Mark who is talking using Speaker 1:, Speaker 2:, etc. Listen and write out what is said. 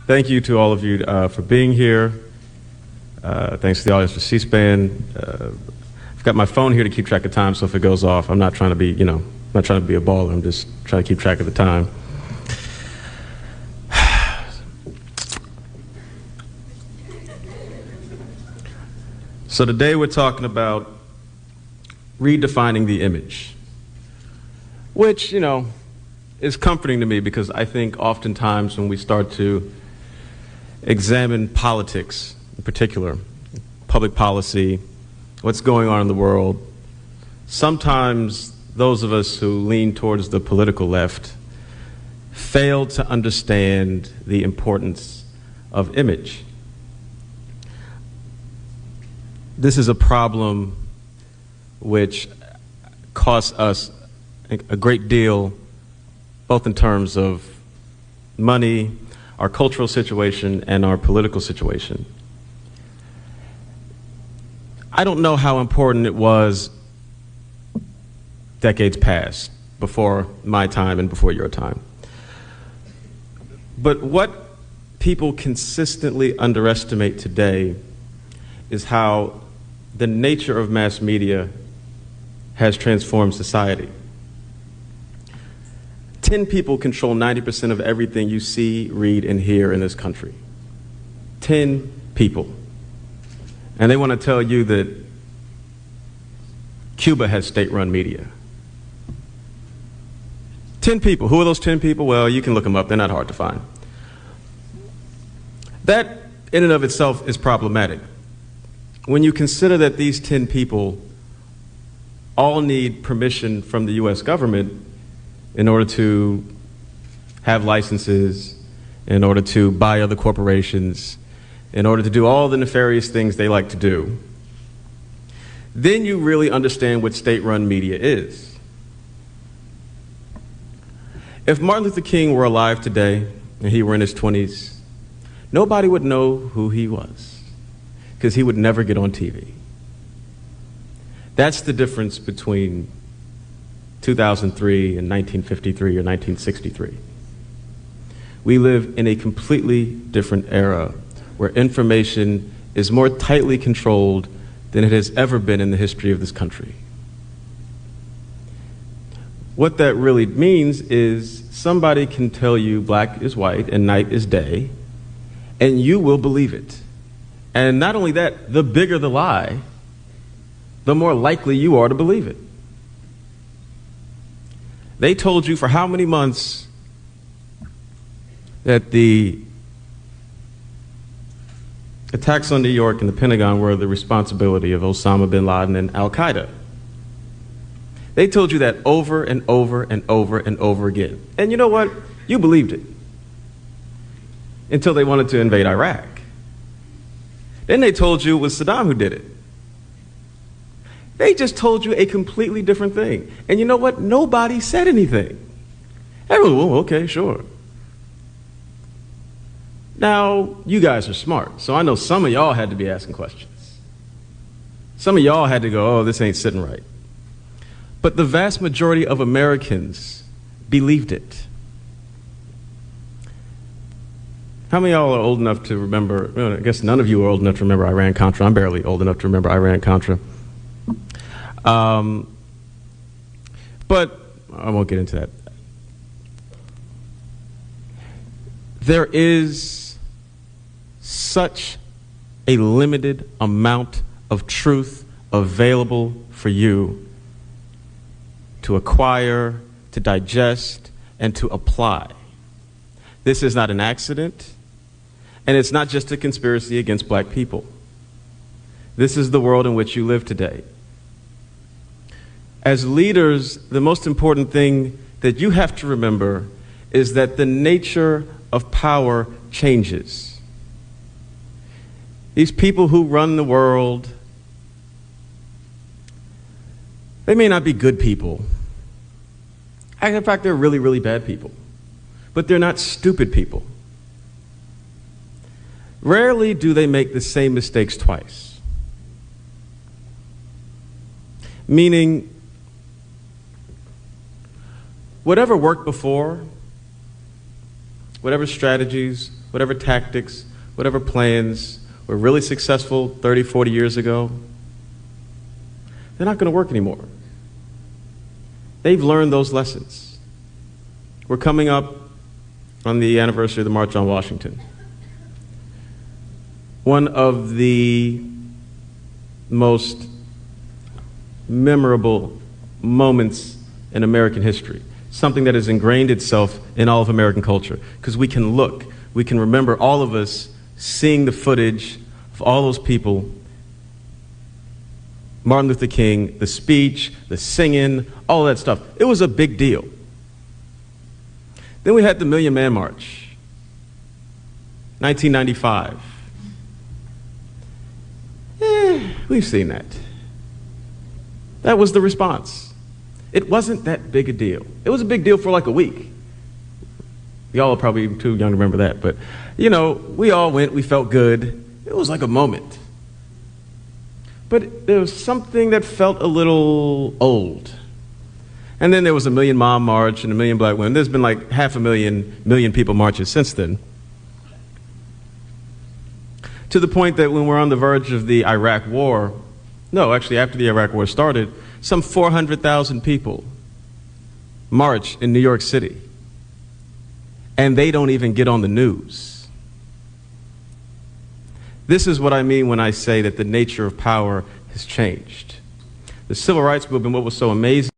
Speaker 1: Thank you to all of you for being here. Thanks to the audience for C-SPAN. I've got my phone here to keep track of time, so if it goes off, I'm not trying to be, not trying to be a baller. I'm just trying to keep track of the time. So today we're talking about redefining the image, which, is comforting to me because I think oftentimes when we start to examine politics, in particular, public policy, what's going on in the world, sometimes those of us who lean towards the political left fail to understand the importance of image. This is a problem which costs us a great deal, both in terms of money, our cultural situation, and our political situation. I don't know how important it was decades past, before my time and before your time. But what people consistently underestimate today is how the nature of mass media has transformed society. 10 people control 90% of everything you see, read, and hear in this country. 10 people. And they want to tell you that Cuba has state-run media. 10 people. Who are those 10 people? Well, you can look them up. They're not hard to find. That, in and of itself, is problematic. When you consider that these 10 people all need permission from the U.S. government in order to have licenses, in order to buy other corporations, in order to do all the nefarious things they like to do, then you really understand what state-run media is. If Martin Luther King were alive today and he were in his 20s, nobody would know who he was because he would never get on TV. That's the difference between 2003 and 1953 or 1963. We live in a completely different era where information is more tightly controlled than it has ever been in the history of this country. What that really means is somebody can tell you black is white and night is day, and you will believe it. And not only that, the bigger the lie, the more likely you are to believe it. They told you for how many months that the attacks on New York and the Pentagon were the responsibility of Osama bin Laden and Al-Qaeda. They told you that over and over and over and over again. And you know what? You believed it. Until they wanted to invade Iraq. Then they told you it was Saddam who did it. They just told you a completely different thing. And you know what? Nobody said anything. Everyone, oh, okay, sure. Now, you guys are smart, so I know some of y'all had to be asking questions. Some of y'all had to go, oh, this ain't sitting right. But the vast majority of Americans believed it. How many of y'all are old enough to remember, well, I guess none of you are old enough to remember Iran-Contra. I'm barely old enough to remember Iran-Contra. But I won't get into that. There is such a limited amount of truth available for you to acquire, to digest, and to apply. This is not an accident, and it's not just a conspiracy against black people. This is the world in which you live today. As leaders, the most important thing that you have to remember is that the nature of power changes. These people who run the world, they may not be good people. In fact, they're really, really bad people. But they're not stupid people. Rarely do they make the same mistakes twice. Meaning, whatever worked before whatever strategies, whatever tactics, whatever plans were really successful 30, 40 years ago, they're not going to work anymore. They've learned those lessons. We're coming up on the anniversary of the March on Washington. One of the most memorable moments in American history, something that has ingrained itself in all of American culture, because we can look, we can remember, all of us seeing the footage of all those people, Martin Luther King, the speech, the singing, all that stuff. It was a big deal. Then we had the Million Man March, 1995. We've seen that. That was the response. It wasn't that big a deal. It was a big deal for like a week. Y'all are probably too young to remember that, but you know, we all went, we felt good. It was like a moment. But there was something that felt a little old. And then there was a Million Mom March and a Million Black Women. There's been like 500,000 people marches since then. To the point that when we're on the verge of the Iraq War, no, actually after the Iraq War started, some 400,000 people march in New York City. And they don't even get on the news. This is what I mean when I say that the nature of power has changed. The Civil Rights Movement, what was so amazing